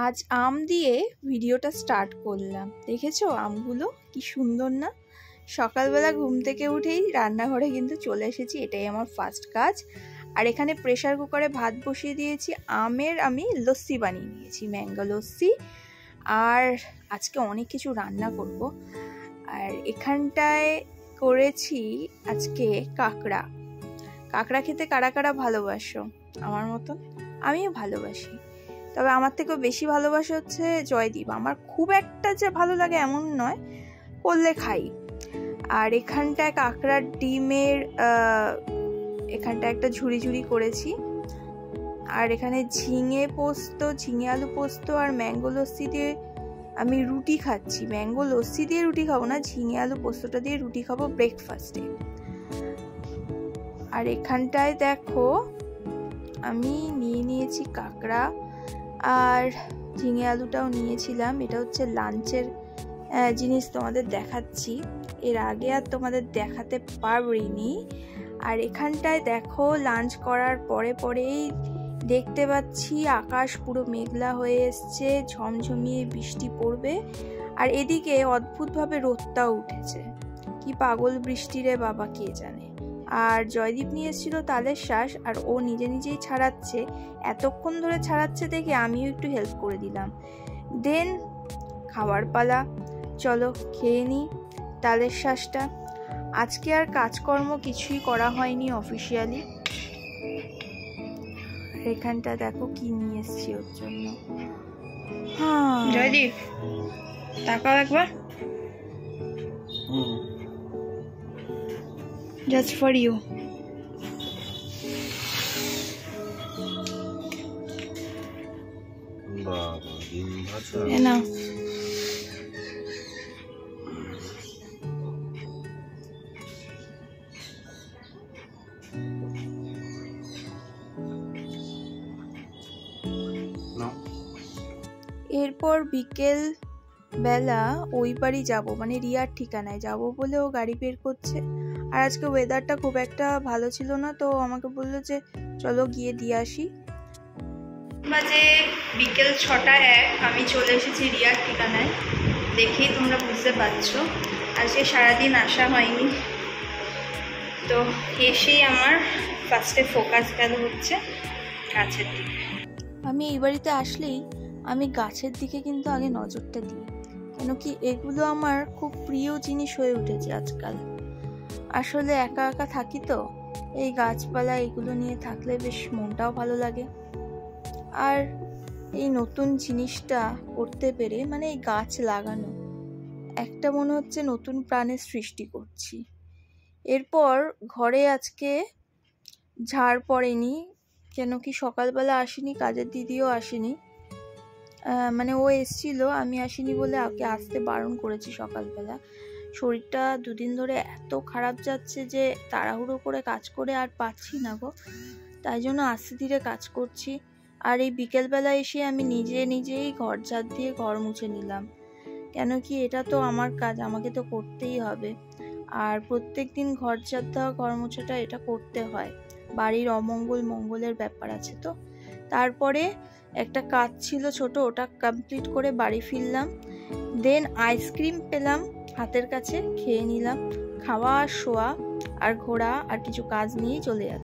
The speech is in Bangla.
আজ আম দিয়ে ভিডিওটা স্টার্ট করলাম। দেখেছো আমগুলো কি সুন্দর না? সকালবেলা ঘুম থেকে উঠেই রান্নাঘরে কিন্তু চলে এসেছি, এটাই আমার ফার্স্ট কাজ। আর এখানে প্রেসার কুকারে ভাত বসিয়ে দিয়েছি। আমের আমি লস্যি বানিয়ে নিয়েছি, ম্যাঙ্গো লস্যি। আর আজকে অনেক কিছু রান্না করব। আর এখানটায় করেছি আজকে কাঁকড়া। কাঁকড়া খেতে কারা কারা ভালোবাসো আমার মতন? আমিও ভালোবাসি, তবে আমার থেকেও বেশি ভালোবাসা হচ্ছে জয়দীপ। আমার খুব একটা যে ভালো লাগে এমন নয়, করলে খাই। আর এখানটায় কাঁকড়ার ডিমের এখানটা একটা ঝুড়ি ঝুড়ি করেছি। আর এখানে ঝিঙে পোস্ত, ঝিঙে আলু পোস্ত আর ম্যাঙ্গো লস্যি দিয়ে আমি রুটি খাচ্ছি। ম্যাঙ্গো লস্যি দিয়ে রুটি খাবো না, ঝিঙে আলু পোস্তটা দিয়ে রুটি খাবো ব্রেকফাস্টে। আর এখানটায় দেখো আমি নিয়ে নিয়েছি কাঁকড়া আর ঝিঙে আলুটাও নিয়েছিলাম। এটা হচ্ছে লাঞ্চের জিনিস, তোমাদের দেখাচ্ছি। এর আগে আর তোমাদের দেখাতে পারিনি। আর এখানটায় দেখো লাঞ্চ করার পরে পরেই দেখতে পাচ্ছি আকাশ পুরো মেঘলা হয়ে এসছে, ঝমঝমিয়ে বৃষ্টি পড়বে। আর এদিকে অদ্ভুতভাবে রোদটাও উঠেছে। কি পাগল বৃষ্টি রে বাবা, কে জানে। আর জয়দীপ নিয়ে এসেছিল তালের শ্বাস, আর ও নিজে নিজেই ছাড়াচ্ছে। এতক্ষণ ধরে ছাড়াচ্ছে দেখে আমিও একটু হেল্প করে দিলাম। দেন খাওয়ার পালা, চলো খেয়ে নিই তালের শ্বাসটা। আজকে আর কাজকর্ম কিছুই করা হয়নি অফিসিয়ালি। এখানটা দেখো কি নিয়ে এসছি ওর জন্য। হ্যাঁ জয়দীপ, তাকাও একবার। Just for you. না এরপর বিকেল বেলা ওই বাড়ি যাবো, মানে রিয়ার ঠিকানায় যাবো বলে ও গাড়ি বের করছে। আর আজকে ওয়েদারটা খুব একটা ভালো ছিল না, তো আমাকে বললো যে চলো গিয়ে দিয়ে আসি। বাজে বিকেল 6:01, আমি চলে এসেছি রিয়ার ঠিকানায়। দেখেই তোমরা বুঝতে পারছো আজকে সারাদিন আসা হয়নি। তো এসেই আমার ফার্স্টে ফোকাস গেল হচ্ছে গাছের দিকে। আমি এই বাড়িতে আসলেই আমি গাছের দিকে কিন্তু আগে নজরটা দিই, কেন কি এগুলো আমার খুব প্রিয় জিনিস হয়ে উঠেছে আজকাল। আসলে একা একা থাকি তো, এই গাছপালা এগুলো নিয়ে থাকলে বেশ মনটাও ভালো লাগে। আর এই নতুন জিনিসটা করতে পেরে, মানে এই গাছ লাগানো, একটা মনে হচ্ছে নতুন প্রাণের সৃষ্টি করছি। এরপর ঘরে আজকে ঝাড় পড়েনি, কেন কি সকালবেলা আসেনি, কাজের দিদিও আসেনি। মানে ও এসেছিল, আমি আসিনি বলে ওকে আসতে বারণ করেছি সকালবেলা। শরীরটা দুদিন ধরে এত খারাপ যাচ্ছে যে তাড়াহুড়ো করে কাজ করে আর পাচ্ছি না গো, তাই জন্য আস্তে ধীরে কাজ করছি। আর এই বিকেলবেলা এসে আমি নিজেই ঘর ঝাড় দিয়ে ঘর মুছে নিলাম, কেন কি এটা তো আমার কাজ, আমাকে তো করতেই হবে। আর প্রত্যেক দিন ঘর ঝাড় দেওয়া, ঘর মোছাটা এটা করতে হয়, বাড়ির অমঙ্গল মঙ্গলের ব্যাপার আছে তো। তারপরে একটা কাজ ছিল ছোট, ওটা কমপ্লিট করে বাড়ি ফিরলাম। দেন আইসক্রিম পেলাম হাতের কাছে, খেয়ে নিলাম। খাওয়া আর শোয়া আর ঘোরা আর কিছু কাজ নিয়েই চলে যাচ্ছে।